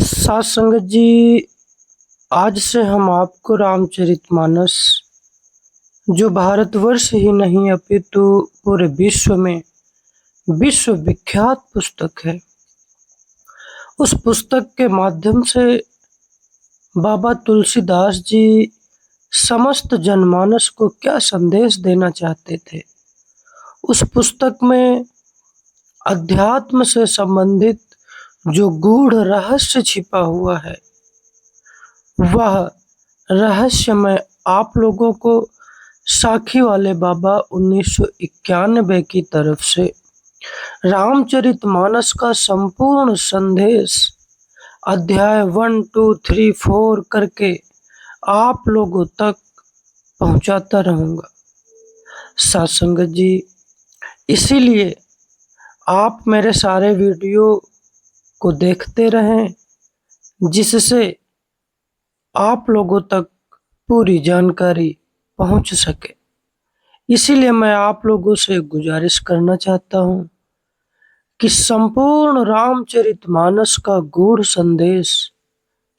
साथ संगत जी, आज से हम आपको रामचरितमानस, जो भारतवर्ष ही नहीं अपितु पूरे विश्व में विश्व विख्यात पुस्तक है, उस पुस्तक के माध्यम से बाबा तुलसीदास जी समस्त जनमानस को क्या संदेश देना चाहते थे। उस पुस्तक में अध्यात्म से संबंधित जो गूढ़ रहस्य छिपा हुआ है, वह रहस्य मैं आप लोगों को साखी वाले बाबा 1991 की तरफ से रामचरितमानस का संपूर्ण संदेश अध्याय 1, 2, 3, 4 करके आप लोगों तक पहुंचाता रहूंगा। साथ संगत जी, इसीलिए आप मेरे सारे वीडियो को देखते रहें, जिससे आप लोगों तक पूरी जानकारी पहुंच सके। इसीलिए मैं आप लोगों से गुजारिश करना चाहता हूं कि संपूर्ण रामचरितमानस का गूढ़ संदेश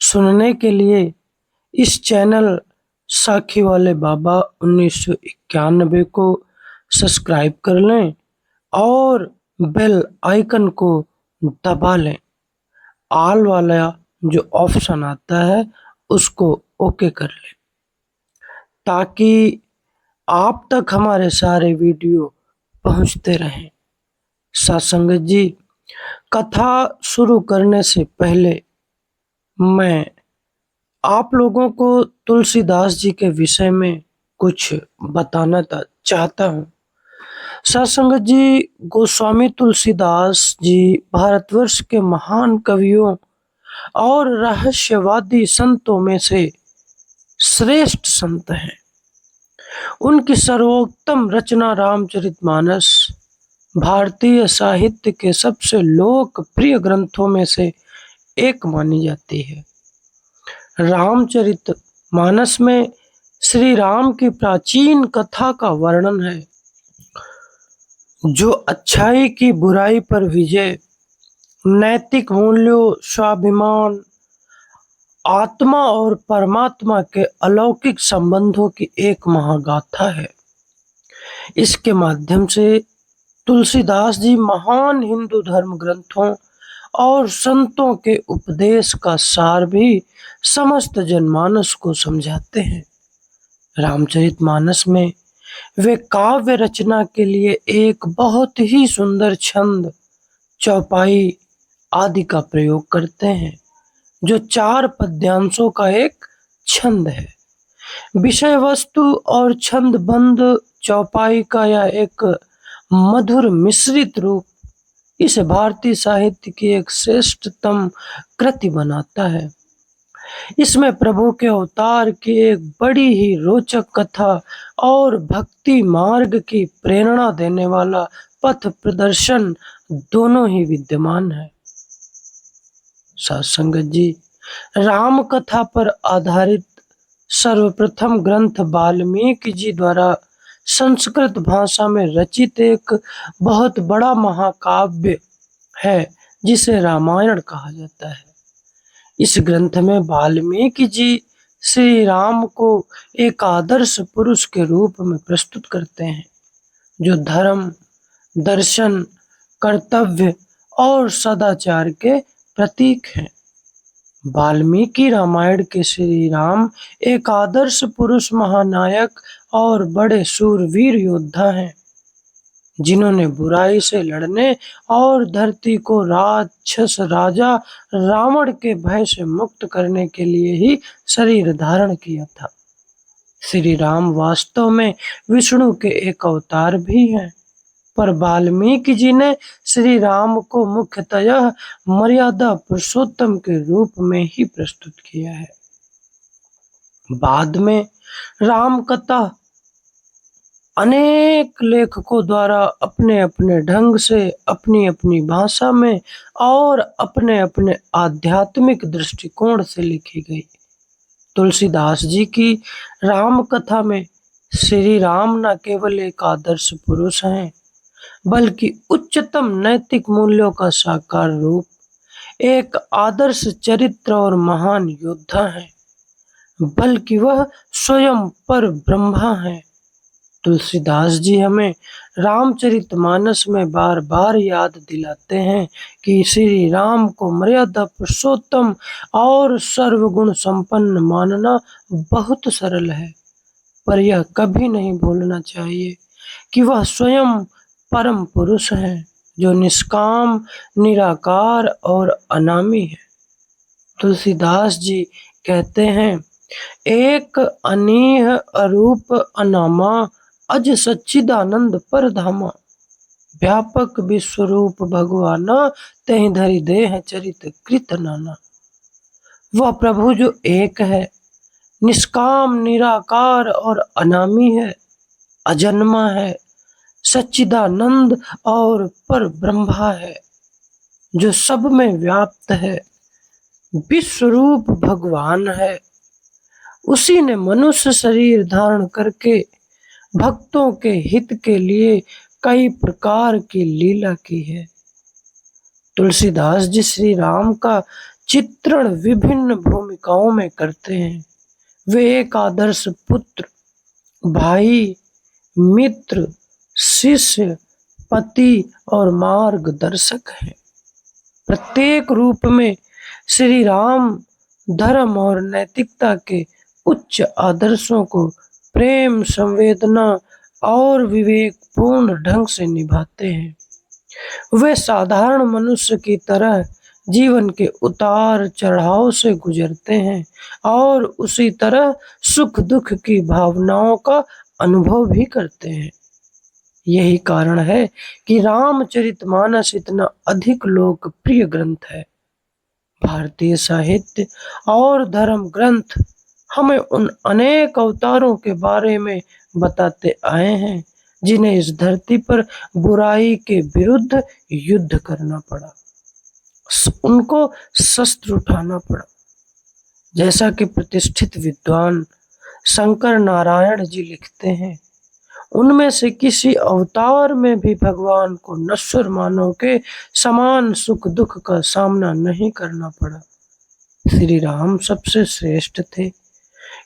सुनने के लिए इस चैनल साखी वाले बाबा 1991 को सब्सक्राइब कर लें और बेल आइकन को दबा लें। ऑल वाला जो ऑप्शन आता है उसको ओके कर लें, ताकि आप तक हमारे सारे वीडियो पहुंचते रहें। साथ संगत जी, कथा शुरू करने से पहले मैं आप लोगों को तुलसीदास जी के विषय में कुछ बताना चाहता हूं। साथ संगत जी, गोस्वामी तुलसीदास जी भारतवर्ष के महान कवियों और रहस्यवादी संतों में से श्रेष्ठ संत हैं। उनकी सर्वोत्तम रचना रामचरितमानस भारतीय साहित्य के सबसे लोकप्रिय ग्रंथों में से एक मानी जाती है। रामचरितमानस में श्री राम की प्राचीन कथा का वर्णन है, जो अच्छाई की बुराई पर विजय, नैतिक मूल्यों, स्वाभिमान, आत्मा और परमात्मा के अलौकिक संबंधों की एक महागाथा है। इसके माध्यम से तुलसीदास जी महान हिंदू धर्म ग्रंथों और संतों के उपदेश का सार भी समस्त जनमानस को समझाते हैं। रामचरितमानस में वे काव्य रचना के लिए एक बहुत ही सुंदर छंद, चौपाई आदि का प्रयोग करते हैं, जो 4 पद्यांशों का एक छंद है। विषय वस्तु और छंदबंद चौपाई का यह एक मधुर मिश्रित रूप इस भारतीय साहित्य की एक श्रेष्ठतम कृति बनाता है। इसमें प्रभु के अवतार की एक बड़ी ही रोचक कथा और भक्ति मार्ग की प्रेरणा देने वाला पथ प्रदर्शन दोनों ही विद्यमान है। साथ संगत जी, राम कथा पर आधारित सर्वप्रथम ग्रंथ वाल्मीकि जी द्वारा संस्कृत भाषा में रचित एक बहुत बड़ा महाकाव्य है, जिसे रामायण कहा जाता है। इस ग्रंथ में वाल्मीकि जी श्री राम को एक आदर्श पुरुष के रूप में प्रस्तुत करते हैं, जो धर्म, दर्शन, कर्तव्य और सदाचार के प्रतीक हैं। वाल्मीकि रामायण के श्री राम एक आदर्श पुरुष, महानायक और बड़े शूरवीर योद्धा हैं, जिन्होंने बुराई से लड़ने और धरती को राक्षस राजा रावण के भय से मुक्त करने के लिए ही शरीर धारण किया था। श्री राम वास्तव में विष्णु के एक अवतार भी हैं, पर वाल्मीकि जी ने श्री राम को मुख्यतः मर्यादा पुरुषोत्तम के रूप में ही प्रस्तुत किया है। बाद में राम कथा अनेक लेखकों द्वारा अपने अपने ढंग से, अपनी अपनी भाषा में और अपने अपने आध्यात्मिक दृष्टिकोण से लिखी गई। तुलसीदास जी की राम कथा में श्री राम न केवल एक आदर्श पुरुष हैं, बल्कि उच्चतम नैतिक मूल्यों का साकार रूप, एक आदर्श चरित्र और महान योद्धा है, बल्कि वह स्वयं पर ब्रह्मा है। तुलसीदास जी हमें रामचरितमानस में बार बार याद दिलाते हैं कि श्री राम को मर्यादा पुरुषोत्तम और सर्वगुण संपन्न मानना बहुत सरल है, पर यह कभी नहीं भूलना चाहिए कि वह स्वयं परम पुरुष है, जो निष्काम, निराकार और अनामी है। तुलसीदास जी कहते हैं, एक अनीह अरूप अनामा, अज सच्चिदानंद परधामा। व्यापक विश्वरूप भगवाना, तहि धरि देह चरित कृत नाना। वह प्रभु जो एक है, निष्काम, निराकार और अनामी है, अजन्मा है, सच्चिदानंद और पर ब्रह्मा है, जो सब में व्याप्त है, विश्वरूप भगवान है। उसी ने मनुष्य शरीर धारण करके भक्तों के हित के लिए कई प्रकार की लीला की है। तुलसीदास जी श्री राम का चित्रण विभिन्न भूमिकाओं में करते हैं। वे एक आदर्श पुत्र, भाई, मित्र, शिष्य, पति और मार्गदर्शक हैं। प्रत्येक रूप में श्री राम धर्म और नैतिकता के उच्च आदर्शों को प्रेम, संवेदना और विवेकपूर्ण ढंग से निभाते हैं। वे साधारण मनुष्य की तरह जीवन के उतार चढ़ाव से गुजरते हैं और उसी तरह सुख दुख की भावनाओं का अनुभव भी करते हैं। यही कारण है कि रामचरितमानस इतना अधिक लोकप्रिय ग्रंथ है। भारतीय साहित्य और धर्म ग्रंथ हमें उन अनेक अवतारों के बारे में बताते आए हैं, जिन्हें इस धरती पर बुराई के विरुद्ध युद्ध करना पड़ा, उनको शस्त्र उठाना पड़ा। जैसा कि प्रतिष्ठित विद्वान शंकर नारायण जी लिखते हैं, उनमें से किसी अवतार में भी भगवान को नश्वर मानव के समान सुख दुख का सामना नहीं करना पड़ा। श्री राम सबसे श्रेष्ठ थे,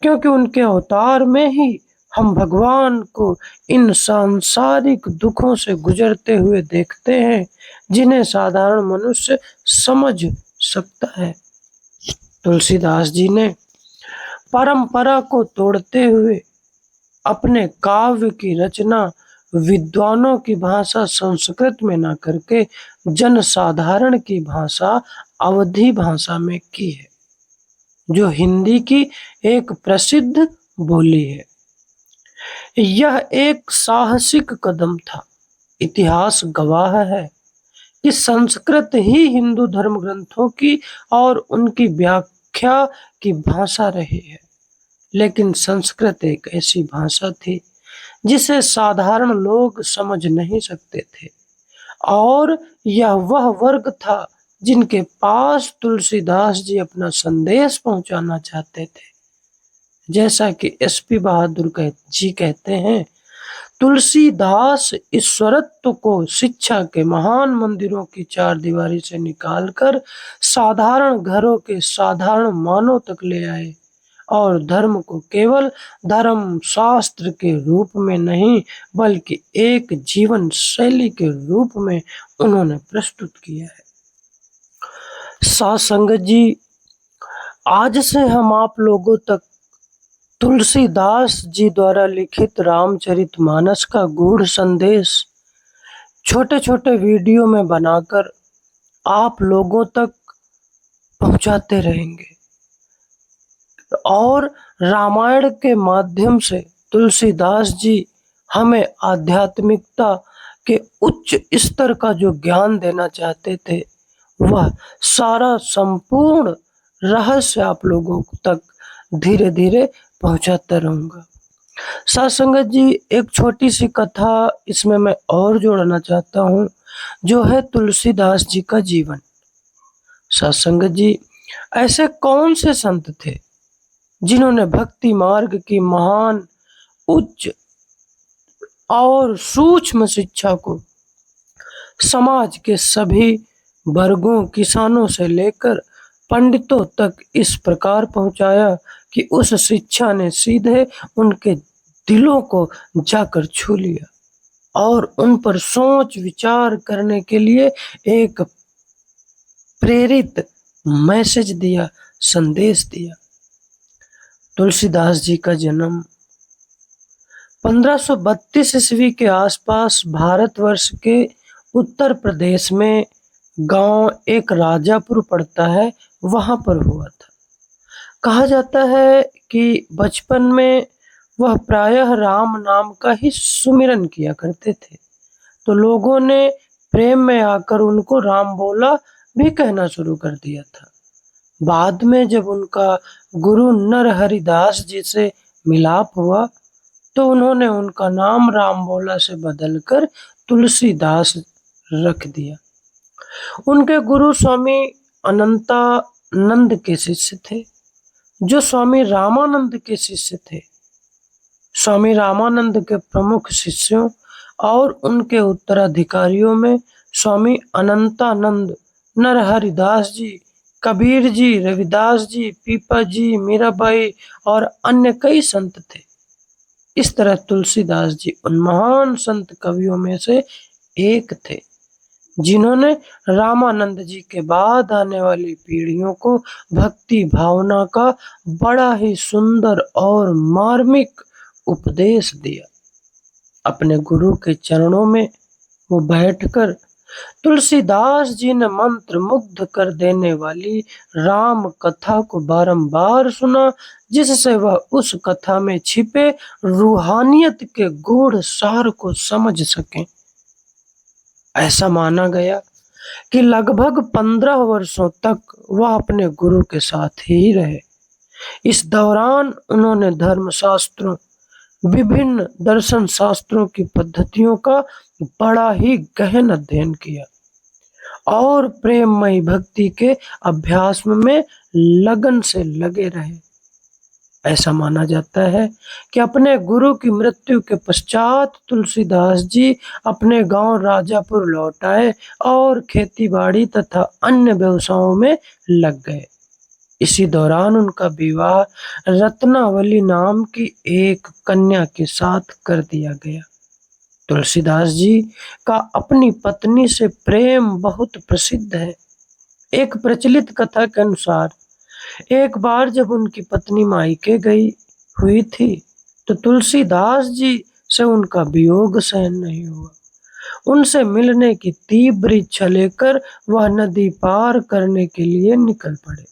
क्योंकि उनके अवतार में ही हम भगवान को इन सांसारिक दुखों से गुजरते हुए देखते हैं, जिन्हें साधारण मनुष्य समझ सकता है। तुलसीदास जी ने परंपरा को तोड़ते हुए अपने काव्य की रचना विद्वानों की भाषा संस्कृत में न करके जनसाधारण की भाषा अवधी भाषा में की है, जो हिंदी की एक प्रसिद्ध बोली है। यह एक साहसिक कदम था। इतिहास गवाह है कि संस्कृत ही हिंदू धर्म ग्रंथों की और उनकी व्याख्या की भाषा रही है, लेकिन संस्कृत एक ऐसी भाषा थी जिसे साधारण लोग समझ नहीं सकते थे, और यह वह वर्ग था जिनके पास तुलसीदास जी अपना संदेश पहुंचाना चाहते थे। जैसा कि एसपी बहादुर जी कहते हैं, तुलसीदास ईश्वरत्व को शिक्षा के महान मंदिरों की चार दीवारी से निकालकर साधारण घरों के साधारण मानव तक ले आए, और धर्म को केवल धर्म शास्त्र के रूप में नहीं, बल्कि एक जीवन शैली के रूप में उन्होंने प्रस्तुत किया है। साथ संगत जी, आज से हम आप लोगों तक तुलसीदास जी द्वारा लिखित रामचरितमानस का गूढ़ संदेश छोटे छोटे वीडियो में बनाकर आप लोगों तक पहुंचाते रहेंगे, और रामायण के माध्यम से तुलसीदास जी हमें आध्यात्मिकता के उच्च स्तर का जो ज्ञान देना चाहते थे, वह सारा संपूर्ण रहस्य आप लोगों तक धीरे धीरे पहुंचाता रहूंगा। साथ संगत जी, एक छोटी सी कथा इसमें मैं और जोड़ना चाहता हूँ, जो है तुलसीदास जी का जीवन। साथ संगत जी, ऐसे कौन से संत थे जिन्होंने भक्ति मार्ग की महान, उच्च और सूक्ष्म शिक्षा को समाज के सभी वर्गों किसानों से लेकर पंडितों तक इस प्रकार पहुंचाया कि उस शिक्षा ने सीधे उनके दिलों को जाकर छू लिया और उन पर सोच विचार करने के लिए एक प्रेरित मैसेज दिया, संदेश दिया। तुलसीदास जी का जन्म 1532 ईस्वी के आसपास भारतवर्ष के उत्तर प्रदेश में गांव एक राजापुर पड़ता है, वहां पर हुआ था। कहा जाता है कि बचपन में वह प्रायः राम नाम का ही सुमिरन किया करते थे, तो लोगों ने प्रेम में आकर उनको राम बोला भी कहना शुरू कर दिया था। बाद में जब उनका गुरु नरहरिदास जी से मिलाप हुआ तो उन्होंने उनका नाम राम बोला से बदलकर तुलसीदास रख दिया। उनके गुरु स्वामी अनंतानंद के शिष्य थे, जो स्वामी रामानंद के शिष्य थे। स्वामी रामानंद के प्रमुख शिष्यों और उनके उत्तराधिकारियों में स्वामी अनंतानंद, नरहरिदास जी, कबीर जी, रविदास जी, पीपा जी, मीराबाई और अन्य कई संत थे। इस तरह तुलसीदास जी उन महान संत कवियों में से एक थे जिन्होंने रामानंद जी के बाद आने वाली पीढ़ियों को भक्ति भावना का बड़ा ही सुंदर और मार्मिक उपदेश दिया। अपने गुरु के चरणों में वो बैठकर तुलसीदास जी ने मंत्र मुग्ध कर देने वाली राम कथा को बारंबार सुना, जिससे वह उस कथा में छिपे रूहानियत के गूढ़ सार को समझ सकें। ऐसा माना गया कि लगभग 15 वर्षों तक वह अपने गुरु के साथ ही रहे। इस दौरान उन्होंने धर्मशास्त्रों, विभिन्न दर्शन शास्त्रों की पद्धतियों का बड़ा ही गहन अध्ययन किया और प्रेममयी भक्ति के अभ्यास में लगन से लगे रहे। ऐसा माना जाता है कि अपने गुरु की मृत्यु के पश्चात तुलसीदास जी अपने गांव राजापुर लौट आए और खेतीबाड़ी तथा अन्य व्यवसायों में लग गए। इसी दौरान उनका विवाह रत्नावली नाम की एक कन्या के साथ कर दिया गया। तुलसीदास जी का अपनी पत्नी से प्रेम बहुत प्रसिद्ध है। एक प्रचलित कथा के अनुसार एक बार जब उनकी पत्नी मायके गई हुई थी तो तुलसीदास जी से उनका वियोग सहन नहीं हुआ। उनसे मिलने की तीव्र इच्छा लेकर वह नदी पार करने के लिए निकल पड़े।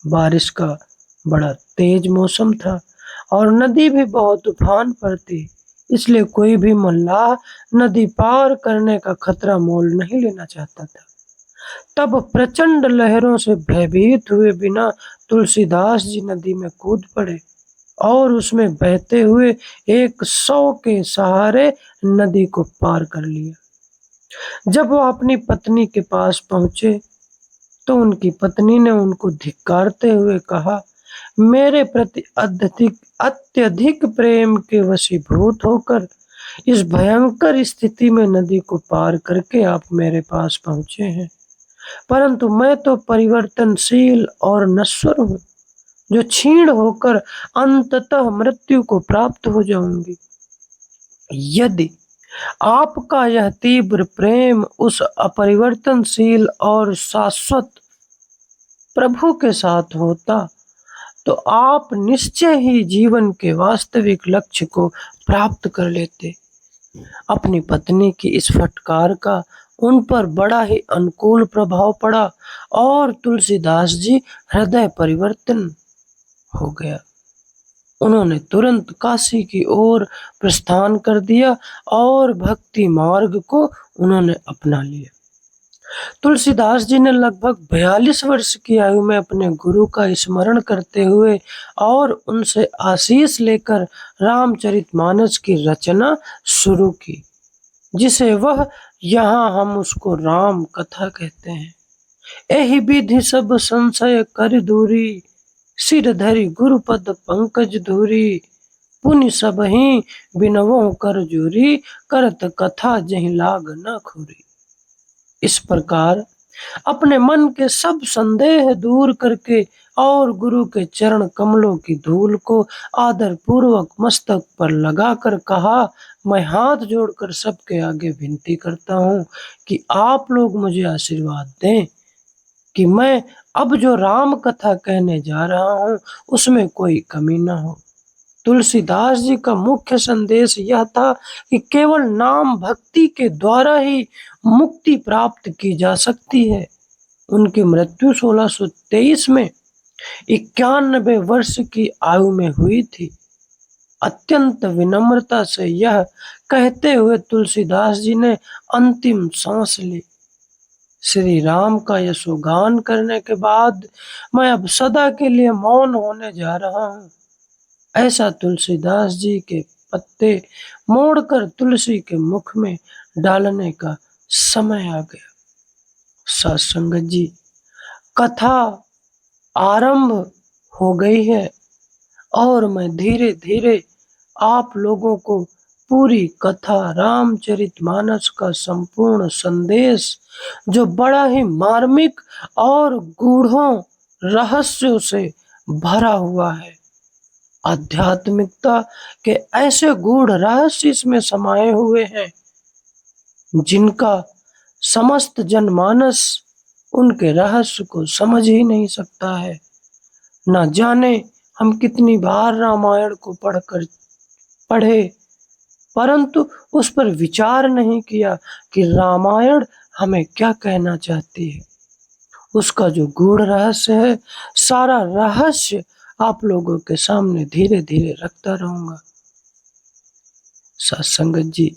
बारिश का बड़ा तेज मौसम था और नदी भी बहुत उफान पर थी, इसलिए कोई भी मल्लाह नदी पार करने का खतरा मोल नहीं लेना चाहता था। तब प्रचंड लहरों से भयभीत हुए बिना तुलसीदास जी नदी में कूद पड़े और उसमें बहते हुए एक 100 के सहारे नदी को पार कर लिया। जब वह अपनी पत्नी के पास पहुंचे तो उनकी पत्नी ने उनको धिक्कारते हुए कहा, मेरे प्रति अत्यधिक प्रेम के वशीभूत होकर इस भयंकर स्थिति में नदी को पार करके आप मेरे पास पहुंचे हैं, परंतु मैं तो परिवर्तनशील और नश्वर हूँ, जो क्षीण होकर अंततः मृत्यु को प्राप्त हो जाऊंगी। यदि आपका यह तीव्र प्रेम उस अपरिवर्तनशील और शाश्वत प्रभु के साथ होता तो आप निश्चय ही जीवन के वास्तविक लक्ष्य को प्राप्त कर लेते। अपनी पत्नी की इस फटकार का उन पर बड़ा ही अनुकूल प्रभाव पड़ा और तुलसीदास जी हृदय परिवर्तन हो गया। उन्होंने तुरंत काशी की ओर प्रस्थान कर दिया और भक्ति मार्ग को उन्होंने अपना लिया। तुलसीदास जी ने लगभग 42 वर्ष की आयु में अपने गुरु का स्मरण करते हुए और उनसे आशीष लेकर रामचरितमानस की रचना शुरू की, जिसे वह यहाँ हम उसको राम कथा कहते हैं। एहि विधि सब संशय कर दूरी, सिर धरि गुरुपद पंकज धूरी, पुनि सबहि बिनवों कर जोरी, करत कथा जहि लाग न खूरी। इस प्रकार अपने मन के सब संदेह दूर करके और गुरु के चरण कमलों की धूल को आदर पूर्वक मस्तक पर लगाकर कहा, मैं हाथ जोड़कर सबके आगे विनती करता हूँ कि आप लोग मुझे आशीर्वाद दें कि मैं अब जो राम कथा कहने जा रहा हूँ उसमें कोई कमी न हो। तुलसीदास जी का मुख्य संदेश यह था कि केवल नाम भक्ति के द्वारा ही मुक्ति प्राप्त की जा सकती है। उनकी मृत्यु 1623 में 91 वर्ष की आयु में हुई थी। अत्यंत विनम्रता से यह कहते हुए तुलसीदास जी ने अंतिम सांस ली, श्री राम का यशोगान करने के बाद मैं अब सदा के लिए मौन होने जा रहा हूँ। ऐसा तुलसीदास जी के पत्ते मोड़कर तुलसी के मुख में डालने का समय आ गया। साथ संगत जी, कथा आरंभ हो गई है और मैं धीरे धीरे आप लोगों को पूरी कथा रामचरितमानस का संपूर्ण संदेश, जो बड़ा ही मार्मिक और गूढ़ों रहस्यों से भरा हुआ है, आध्यात्मिकता के ऐसे गूढ़ रहस्य इसमें समाये हुए हैं जिनका समस्त जनमानस उनके रहस्य को समझ ही नहीं सकता है। न जाने हम कितनी बार रामायण को पढ़े, परंतु उस पर विचार नहीं किया कि रामायण हमें क्या कहना चाहती है। उसका जो गूढ़ रहस्य है, सारा रहस्य आप लोगों के सामने धीरे धीरे रखता रहूंगा। सत्संगत जी,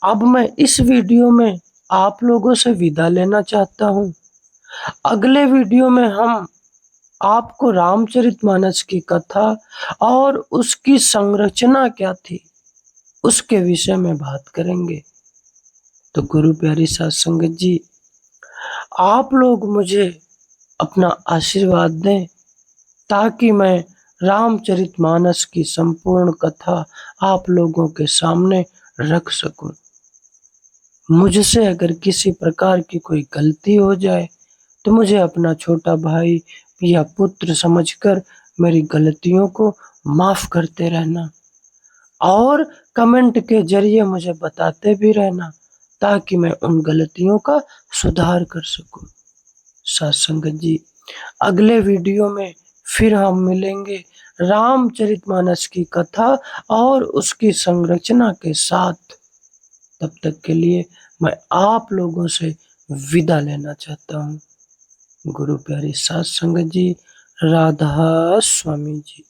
अब मैं इस वीडियो में आप लोगों से विदा लेना चाहता हूं। अगले वीडियो में हम आपको रामचरितमानस की कथा और उसकी संरचना क्या थी उसके विषय में बात करेंगे। तो गुरु प्यारी साथ संगत जी, आप लोग मुझे अपना आशीर्वाद दें ताकि मैं रामचरितमानस की संपूर्ण कथा आप लोगों के सामने रख सकूं। मुझसे अगर किसी प्रकार की कोई गलती हो जाए तो मुझे अपना छोटा भाई या पुत्र समझकर मेरी गलतियों को माफ करते रहना और कमेंट के जरिए मुझे बताते भी रहना ताकि मैं उन गलतियों का सुधार कर सकूं। साथ संगत जी, अगले वीडियो में फिर हम मिलेंगे रामचरितमानस की कथा और उसकी संरचना के साथ। तब तक के लिए मैं आप लोगों से विदा लेना चाहता हूँ। गुरु प्यारी साथ संगत जी, राधा स्वामी जी।